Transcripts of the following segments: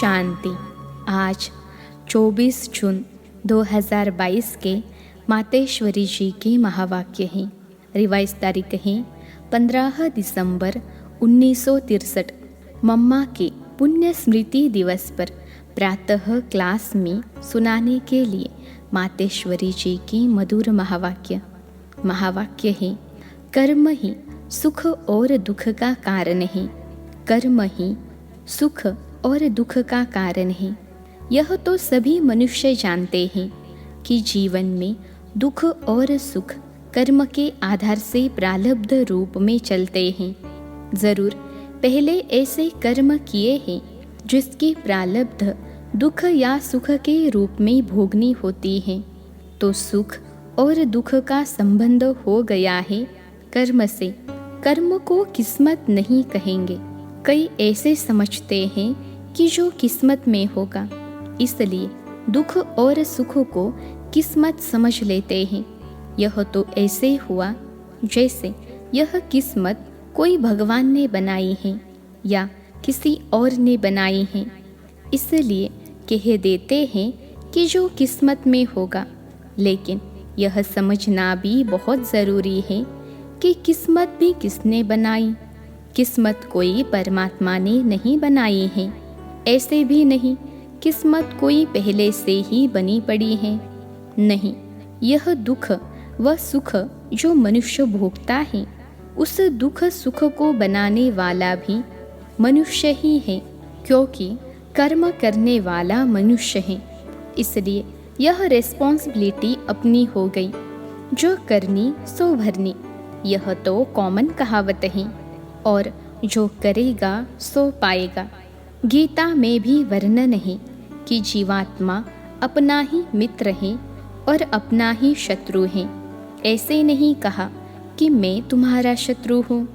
शांति। आज 24 जून 2022 के मातेश्वरी जी के महावाक्य हैं। रिवाइज तारीख है 15 दिसंबर 1963। मम्मा के पुण्य स्मृति दिवस पर प्रातः क्लास में सुनाने के लिए मातेश्वरी जी की मधुर महावाक्य है, कर्म ही सुख और दुख का कारण है। कर्म ही सुख और दुख का कारण है। यह तो सभी मनुष्य जानते हैं कि जीवन में दुख और सुख कर्म के आधार से प्रारब्ध रूप में चलते हैं। जरूर पहले ऐसे कर्म किए हैं जिसकी प्रारब्ध दुख या सुख के रूप में भोगनी होती है, तो सुख और दुख का संबंध हो गया है कर्म से। कर्म को किस्मत नहीं कहेंगे। कई ऐसे समझते हैं कि जो किस्मत में होगा, इसलिए दुख और सुख को किस्मत समझ लेते हैं। यह तो ऐसे हुआ जैसे यह किस्मत कोई भगवान ने बनाई है या किसी और ने बनाई है, इसलिए कह देते हैं कि जो किस्मत में होगा। लेकिन यह समझना भी बहुत ज़रूरी है कि किस्मत भी किसने बनाई। किस्मत कोई परमात्मा ने नहीं बनाई है, ऐसे भी नहीं किस्मत कोई पहले से ही बनी पड़ी है। नहीं, यह दुख व सुख जो मनुष्य भोगता है, उस दुख सुख को बनाने वाला भी मनुष्य ही है, क्योंकि कर्म करने वाला मनुष्य है। इसलिए यह रिस्पॉन्सिबिलिटी अपनी हो गई, जो करनी सो भरनी। यह तो कॉमन कहावत है, और जो करेगा सो पाएगा। गीता में भी वर्णन है कि जीवात्मा अपना ही मित्र है और अपना ही शत्रु है। ऐसे नहीं कहा कि मैं तुम्हारा शत्रु हूँ,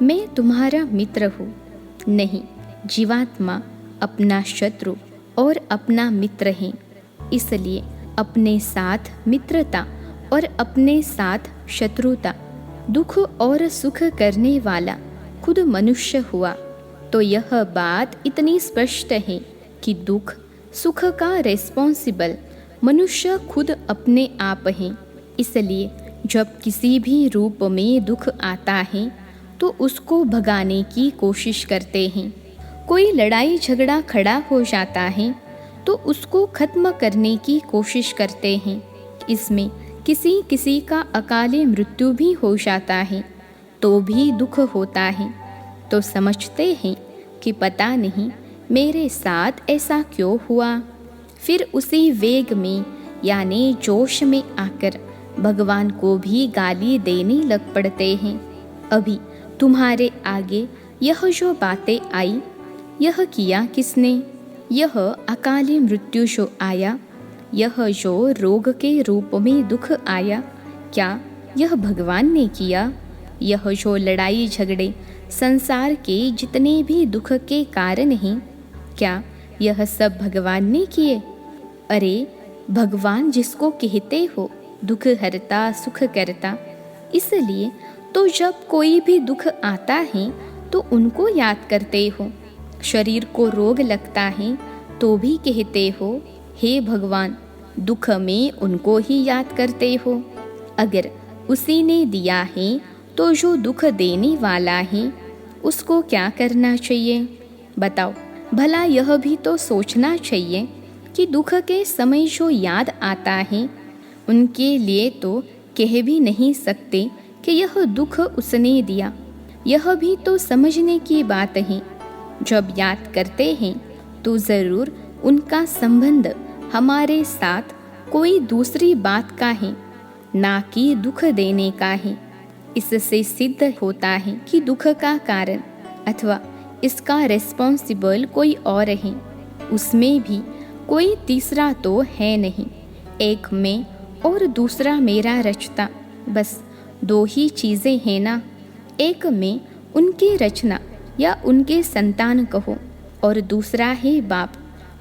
मैं तुम्हारा मित्र हूँ। नहीं, जीवात्मा अपना शत्रु और अपना मित्र है। इसलिए अपने साथ मित्रता और अपने साथ शत्रुता, दुख और सुख करने वाला खुद मनुष्य हुआ। तो यह बात इतनी स्पष्ट है कि दुख सुख का रिस्पॉन्सिबल मनुष्य खुद अपने आप है। इसलिए जब किसी भी रूप में दुख आता है तो उसको भगाने की कोशिश करते हैं। कोई लड़ाई झगड़ा खड़ा हो जाता है तो उसको खत्म करने की कोशिश करते हैं। इसमें किसी किसी का अकाले मृत्यु भी हो जाता है तो भी दुख होता है, तो समझते हैं कि पता नहीं मेरे साथ ऐसा क्यों हुआ। फिर उसी वेग में यानी जोश में आकर भगवान को भी गाली देने लग पड़ते हैं। अभी तुम्हारे आगे यह जो बातें आई, यह किया किसने? यह अकाली मृत्यु जो आया, यह जो रोग के रूप में दुख आया, क्या यह भगवान ने किया? यह जो लड़ाई झगड़े संसार के जितने भी दुख के कारण हैं, क्या यह सब भगवान ने किए? अरे, भगवान जिसको कहते हो दुख हरता सुख करता, इसलिए तो जब कोई भी दुख आता है तो उनको याद करते हो। शरीर को रोग लगता है तो भी कहते हो हे भगवान, दुख में उनको ही याद करते हो। अगर उसी ने दिया है तो जो दुख देने वाला है उसको क्या करना चाहिए? बताओ, भला यह भी तो सोचना चाहिए कि दुख के समय जो याद आता है उनके लिए तो कह भी नहीं सकते कि यह दुख उसने दिया। यह भी तो समझने की बात है। जब याद करते हैं तो ज़रूर उनका संबंध हमारे साथ कोई दूसरी बात का है, ना कि दुख देने का है। इससे सिद्ध होता है कि दुख का कारण अथवा इसका रिस्पॉन्सिबल कोई और है। उसमें भी कोई तीसरा तो है नहीं। एक मैं और दूसरा मेरा रचता, बस दो ही चीज़ें हैं ना। एक मैं उनकी रचना या उनके संतान कहो, और दूसरा है बाप।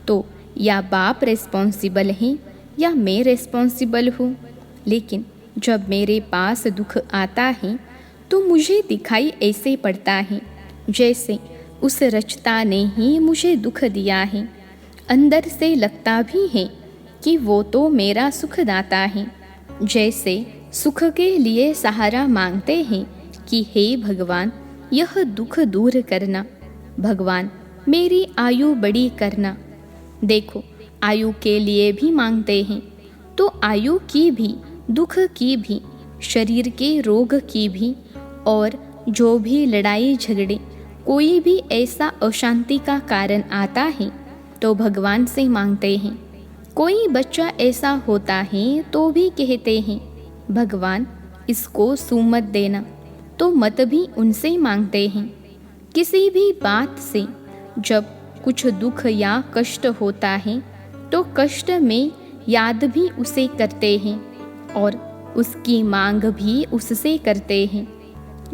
तो या बाप रिस्पॉन्सिबल हैं या मैं रिस्पॉन्सिबल हूँ। लेकिन जब मेरे पास दुख आता है तो मुझे दिखाई ऐसे पड़ता है जैसे उस रचता ने ही मुझे दुख दिया है। अंदर से लगता भी है कि वो तो मेरा सुखदाता है। जैसे सुख के लिए सहारा मांगते हैं कि हे भगवान यह दुख दूर करना, भगवान मेरी आयु बड़ी करना। देखो, आयु के लिए भी मांगते हैं, तो आयु की भी, दुख की भी, शरीर के रोग की भी, और जो भी लड़ाई झगड़े, कोई भी ऐसा अशांति का कारण आता है तो भगवान से मांगते हैं। कोई बच्चा ऐसा होता है तो भी कहते हैं भगवान इसको सुमत देना, तो मत भी उनसे मांगते हैं। किसी भी बात से जब कुछ दुख या कष्ट होता है तो कष्ट में याद भी उसे करते हैं और उसकी मांग भी उससे करते हैं।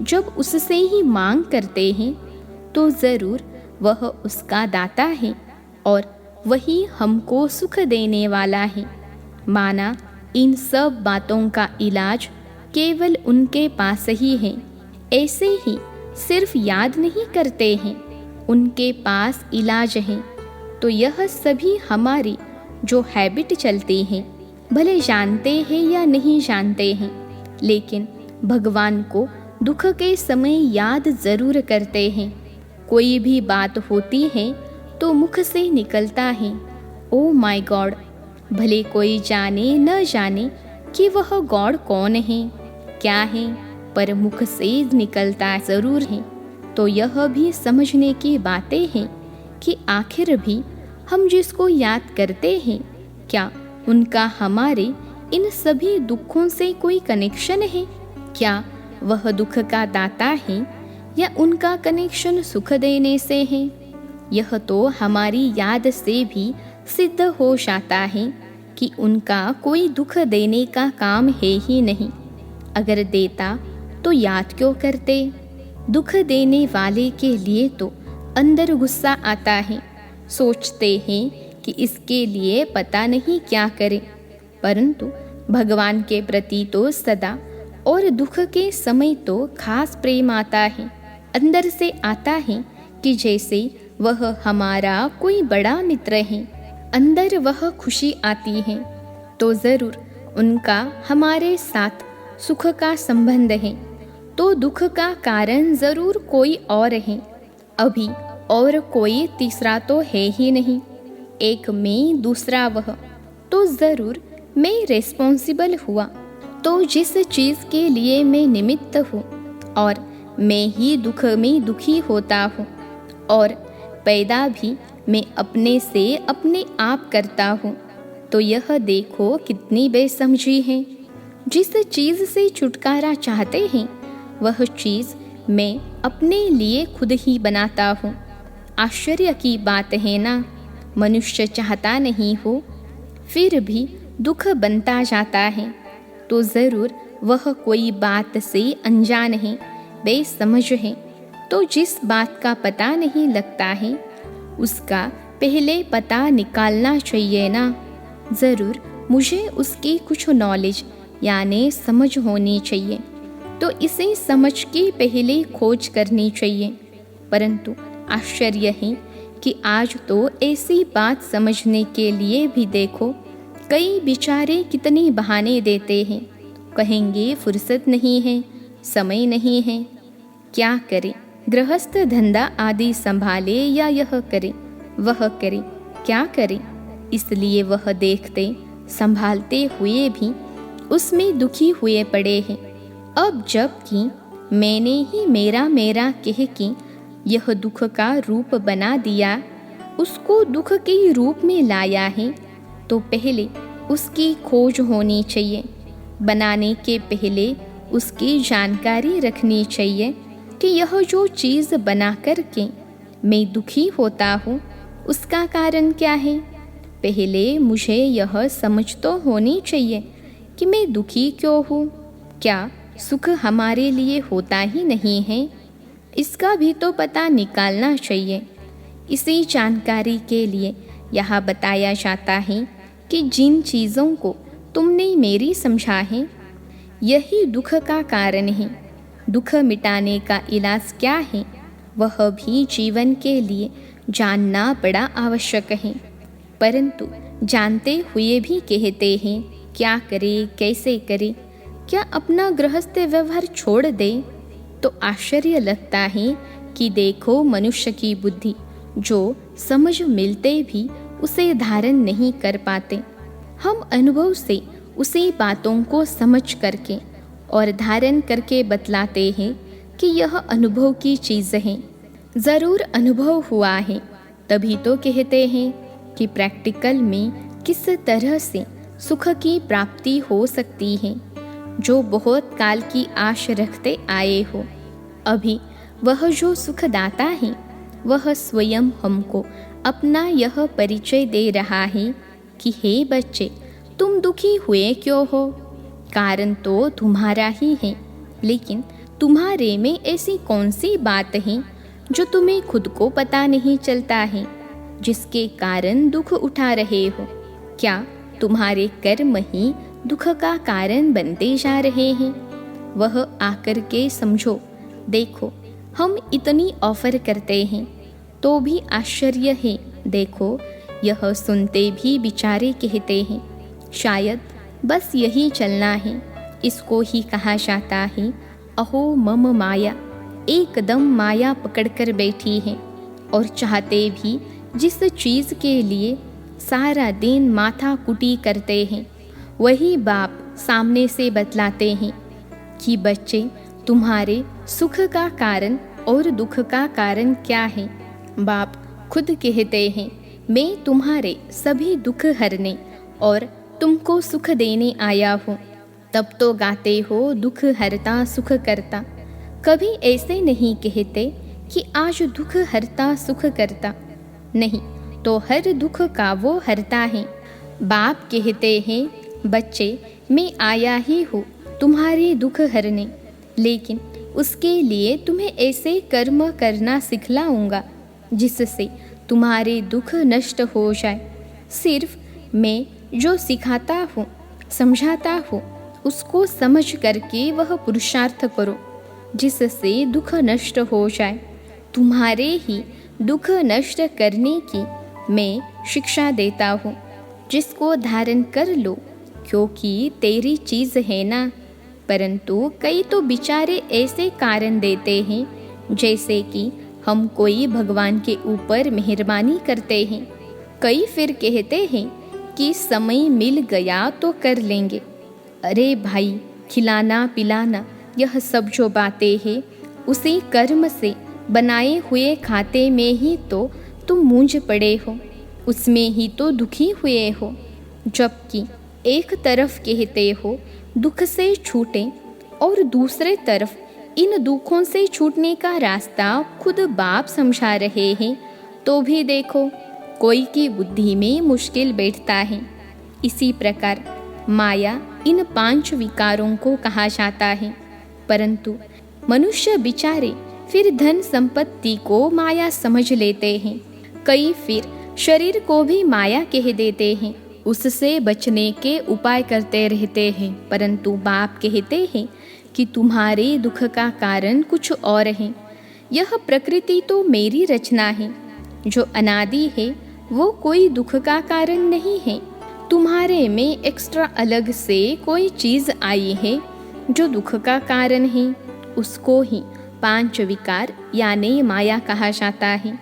जब उससे ही मांग करते हैं तो ज़रूर वह उसका दाता है और वही हमको सुख देने वाला है। माना इन सब बातों का इलाज केवल उनके पास ही है। ऐसे ही सिर्फ याद नहीं करते हैं, उनके पास इलाज है। तो यह सभी हमारी जो हैबिट चलती है, भले जानते हैं या नहीं जानते हैं, लेकिन भगवान को दुख के समय याद ज़रूर करते हैं। कोई भी बात होती है तो मुख से निकलता है ओ माय गॉड। भले कोई जाने न जाने कि वह गॉड कौन है, क्या है, पर मुख से निकलता ज़रूर है। तो यह भी समझने की बातें हैं कि आखिर भी हम जिसको याद करते हैं, क्या उनका हमारे इन सभी दुखों से कोई कनेक्शन है? क्या वह दुख का दाता है या उनका कनेक्शन सुख देने से है? यह तो हमारी याद से भी सिद्ध हो जाता है कि उनका कोई दुख देने का काम है ही नहीं। अगर देता तो याद क्यों करते? दुख देने वाले के लिए तो अंदर गुस्सा आता है, सोचते हैं कि इसके लिए पता नहीं क्या करें। परंतु भगवान के प्रति तो सदा और दुख के समय तो खास प्रेम आता है। अंदर से आता है कि जैसे वह हमारा कोई बड़ा मित्र है। अंदर वह खुशी आती है तो ज़रूर उनका हमारे साथ सुख का संबंध है। तो दुख का कारण ज़रूर कोई और है, अभी और कोई तीसरा तो है ही नहीं। एक मैं, दूसरा वह, तो ज़रूर मैं रिस्पॉन्सिबल हुआ। तो जिस चीज़ के लिए मैं निमित्त हूँ और मैं ही दुख में दुखी होता हूँ, और पैदा भी मैं अपने से अपने आप करता हूँ। तो यह देखो कितनी बेसमझी है। जिस चीज़ से छुटकारा चाहते हैं वह चीज़ मैं अपने लिए खुद ही बनाता हूँ। आश्चर्य की बात है ना, मनुष्य चाहता नहीं हो फिर भी दुख बनता जाता है। तो ज़रूर वह कोई बात से अनजान है, बेसमझ है। तो जिस बात का पता नहीं लगता है उसका पहले पता निकालना चाहिए ना। ज़रूर मुझे उसकी कुछ नॉलेज यानी समझ होनी चाहिए, तो इसे समझ के पहले खोज करनी चाहिए। परंतु आश्चर्य है कि आज तो ऐसी बात समझने के लिए भी देखो कई बेचारे कितने बहाने देते हैं। कहेंगे फुर्सत नहीं है, समय नहीं है। क्या करे, गृहस्थ धंधा आदि संभाले या यह करे वह करे, क्या करे। इसलिए वह देखते संभालते हुए भी उसमें दुखी हुए पड़े हैं। अब जबकि मैंने ही मेरा मेरा कह के यह दुख का रूप बना दिया, उसको दुख के रूप में लाया है, तो पहले उसकी खोज होनी चाहिए। बनाने के पहले उसकी जानकारी रखनी चाहिए कि यह जो चीज़ बना कर के मैं दुखी होता हूँ उसका कारण क्या है। पहले मुझे यह समझ तो होनी चाहिए कि मैं दुखी क्यों हूँ। क्या सुख हमारे लिए होता ही नहीं है, इसका भी तो पता निकालना चाहिए। इसी जानकारी के लिए यहाँ बताया जाता है कि जिन चीज़ों को तुमने मेरी समझा है यही दुख का कारण है। दुख मिटाने का इलाज क्या है वह भी जीवन के लिए जानना बड़ा आवश्यक है। परंतु जानते हुए भी कहते हैं क्या करे कैसे करे, क्या अपना गृहस्थ व्यवहार छोड़ दे। तो आश्चर्य लगता है कि देखो मनुष्य की बुद्धि, जो समझ मिलते भी उसे धारण नहीं कर पाते। हम अनुभव से उसी बातों को समझ करके और धारण करके बतलाते हैं कि यह अनुभव की चीज़ है, ज़रूर अनुभव हुआ है, तभी तो कहते हैं कि प्रैक्टिकल में किस तरह से सुख की प्राप्ति हो सकती है। जो बहुत काल की आश रखते आए हो, अभी वह जो सुखदाता है वह स्वयं हमको अपना यह परिचय दे रहा है कि हे बच्चे, तुम दुखी हुए क्यों हो? कारण तो तुम्हारा ही है, लेकिन तुम्हारे में ऐसी कौन सी बात है जो तुम्हें खुद को पता नहीं चलता है, जिसके कारण दुख उठा रहे हो? क्या तुम्हारे कर्म ही दुख का कारण बनते जा रहे हैं? वह आकर के समझो। देखो, हम इतनी ऑफर करते हैं तो भी आश्चर्य है। देखो, यह सुनते भी बेचारे कहते हैं शायद बस यही चलना है। इसको ही कहा जाता है अहो मम माया, एकदम माया पकड़कर बैठी है। और चाहते भी जिस चीज़ के लिए सारा दिन माथा कुटी करते हैं, वही बाप सामने से बतलाते हैं कि बच्चे, तुम्हारे सुख का कारण और दुख का कारण क्या है। बाप खुद कहते हैं मैं तुम्हारे सभी दुख हरने और तुमको सुख देने आया हूँ। तब तो गाते हो दुख हरता सुख करता, कभी ऐसे नहीं कहते कि आज दुख हरता सुख करता। नहीं, तो हर दुख का वो हरता है। बाप कहते हैं बच्चे, मैं आया ही हूँ तुम्हारे दुख हरने, लेकिन उसके लिए तुम्हें ऐसे कर्म करना सिखलाऊंगा जिससे तुम्हारे दुख नष्ट हो जाए। सिर्फ मैं जो सिखाता हूँ, समझाता हूँ, उसको समझ करके वह पुरुषार्थ करो जिससे दुख नष्ट हो जाए। तुम्हारे ही दुख नष्ट करने की मैं शिक्षा देता हूँ, जिसको धारण कर लो, क्योंकि तेरी चीज़ है ना। परंतु कई तो बेचारे ऐसे कारण देते हैं जैसे कि हम कोई भगवान के ऊपर मेहरबानी करते हैं। कई फिर कहते हैं कि समय मिल गया तो कर लेंगे। अरे भाई, खिलाना पिलाना यह सब जो बातें हैं, उसी कर्म से बनाए हुए खाते में ही तो तुम मूंझ पड़े हो, उसमें ही तो दुखी हुए हो। जबकि एक तरफ कहते हो दुख से छूटें और दूसरे तरफ इन दुखों से छूटने का रास्ता खुद बाप समझा रहे हैं, तो भी देखो कोई की बुद्धि में मुश्किल बैठता है। इसी प्रकार माया इन 5 विकारों को कहा जाता है। परंतु मनुष्य बेचारे फिर धन संपत्ति को माया समझ लेते हैं। कई फिर शरीर को भी माया कह देते हैं, उससे बचने के उपाय करते रहते हैं। परंतु बाप कहते हैं कि तुम्हारे दुख का कारण कुछ और है। यह प्रकृति तो मेरी रचना है, जो अनादि है वो कोई दुख का कारण नहीं है। तुम्हारे में एक्स्ट्रा अलग से कोई चीज़ आई है जो दुख का कारण है। उसको ही 5 विकार यानी माया कहा जाता है।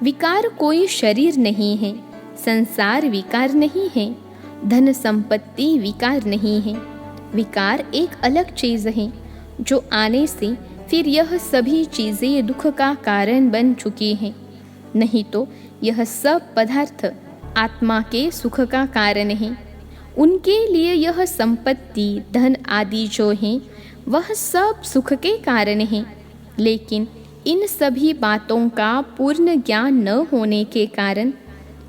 विकार कोई शरीर नहीं है, संसार विकार नहीं है, धन संपत्ति विकार नहीं है। विकार एक अलग चीज़ है जो आने से फिर यह सभी चीज़ें दुख का कारण बन चुकी हैं। नहीं तो यह सब पदार्थ आत्मा के सुख का कारण है। उनके लिए यह संपत्ति धन आदि जो हैं वह सब सुख के कारण हैं। लेकिन इन सभी बातों का पूर्ण ज्ञान न होने के कारण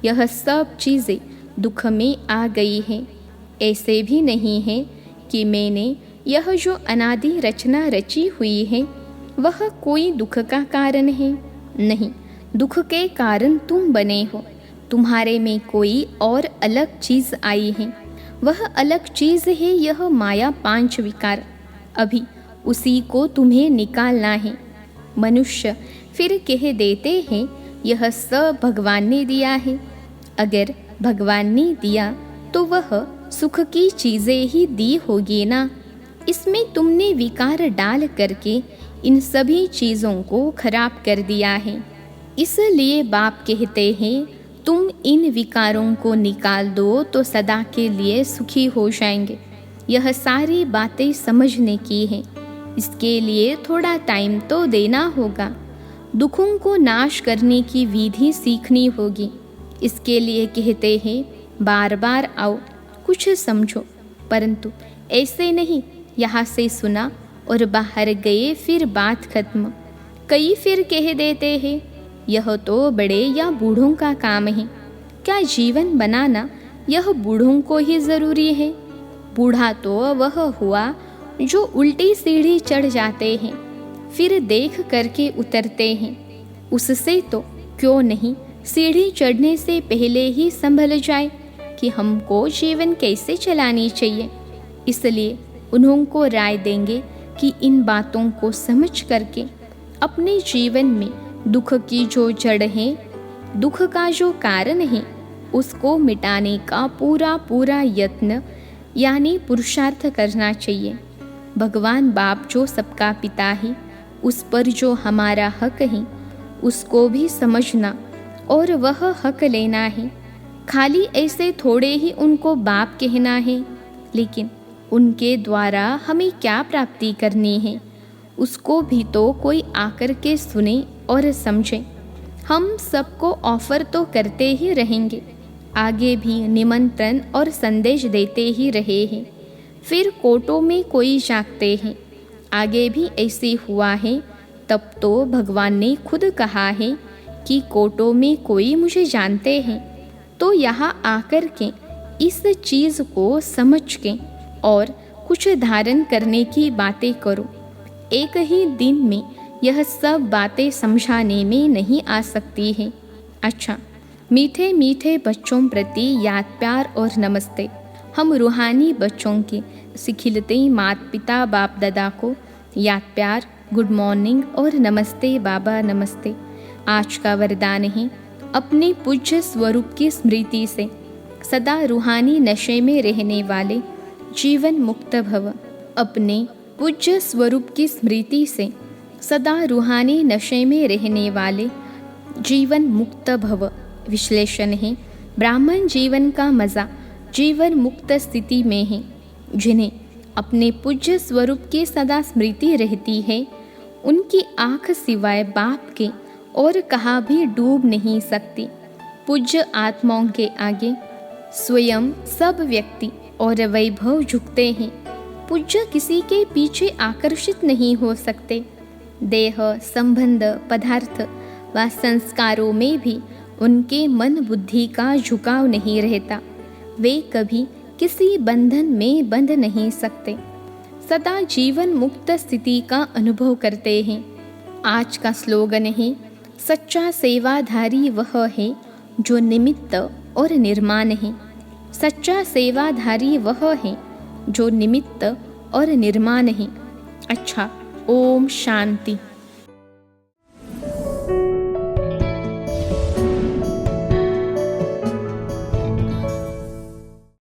यह सब चीज़ें दुख में आ गई हैं। ऐसे भी नहीं है कि मैंने यह जो अनादि रचना रची हुई है वह कोई दुख का कारण है। नहीं, दुख के कारण तुम बने हो। तुम्हारे में कोई और अलग चीज़ आई है। वह अलग चीज़ है यह माया 5 विकार। अभी उसी को तुम्हें निकालना है। मनुष्य फिर कह देते हैं यह सब भगवान ने दिया है। अगर भगवान ने दिया तो वह सुख की चीज़ें ही दी होगी ना। इसमें तुमने विकार डाल करके इन सभी चीज़ों को खराब कर दिया है। इसलिए बाप कहते हैं तुम इन विकारों को निकाल दो तो सदा के लिए सुखी हो जाएंगे। यह सारी बातें समझने की है, इसके लिए थोड़ा टाइम तो देना होगा। दुखों को नाश करने की विधि सीखनी होगी। इसके लिए कहते हैं बार बार आओ, कुछ समझो। परंतु ऐसे नहीं, यहाँ से सुना और बाहर गए फिर बात खत्म। कई फिर कह देते हैं यह तो बड़े या बूढ़ों का काम है। क्या जीवन बनाना यह बूढ़ों को ही ज़रूरी है? बूढ़ा तो वह हुआ जो उल्टी सीढ़ी चढ़ जाते हैं फिर देख करके उतरते हैं। उससे तो क्यों नहीं सीढ़ी चढ़ने से पहले ही संभल जाए कि हमको जीवन कैसे चलानी चाहिए। इसलिए उन्होंने राय देंगे कि इन बातों को समझ करके अपने जीवन में दुख की जो जड़ है, दुख का जो कारण है, उसको मिटाने का पूरा यत्न यानी पुरुषार्थ करना चाहिए। भगवान बाप जो सबका पिता है, उस पर जो हमारा हक है उसको भी समझना और वह हक लेना है। खाली ऐसे थोड़े ही उनको बाप कहना है, लेकिन उनके द्वारा हमें क्या प्राप्ति करनी है उसको भी तो कोई आकर के सुने और समझे। हम सबको ऑफर तो करते ही रहेंगे, आगे भी निमंत्रण और संदेश देते ही रहे हैं। फिर कोर्टों में कोई जागते हैं, आगे भी ऐसे हुआ है। तब तो भगवान ने खुद कहा है कि कोर्टों में कोई मुझे जानते हैं तो यहाँ आकर के इस चीज़ को समझ के और कुछ धारण करने की बातें करो। एक ही दिन में यह सब बातें समझाने में नहीं आ सकती है। अच्छा, मीठे मीठे बच्चों प्रति याद प्यार और नमस्ते। हम रूहानी बच्चों के सिखिलते माता पिता बाप दादा को याद प्यार, गुड मॉर्निंग और नमस्ते बाबा नमस्ते। आज का वरदान है अपने पूज्य स्वरूप की स्मृति से सदा रूहानी नशे में रहने वाले जीवन मुक्त भव। अपने पूज्य स्वरूप की स्मृति से सदा रूहानी नशे में रहने वाले जीवन मुक्त भव। विश्लेषण है ब्राह्मण जीवन का मज़ा जीवन मुक्त स्थिति में है। जिन्हें अपने पूज्य स्वरूप की सदा स्मृति रहती है, उनकी आँख सिवाय बाप के और कहाँ भी डूब नहीं सकती। पूज्य आत्माओं के आगे स्वयं सब व्यक्ति और वैभव झुकते हैं। पूज्य किसी के पीछे आकर्षित नहीं हो सकते। देह, संबंध, पदार्थ व संस्कारों में भी उनके मन बुद्धि का झुकाव नहीं रहता। वे कभी किसी बंधन में बंध नहीं सकते, सदा जीवन मुक्त स्थिति का अनुभव करते हैं। आज का स्लोगन है सच्चा सेवाधारी वह है जो निमित्त और निर्माण है। सच्चा सेवाधारी वह है जो निमित्त और निर्माण है। अच्छा, ओम शांति।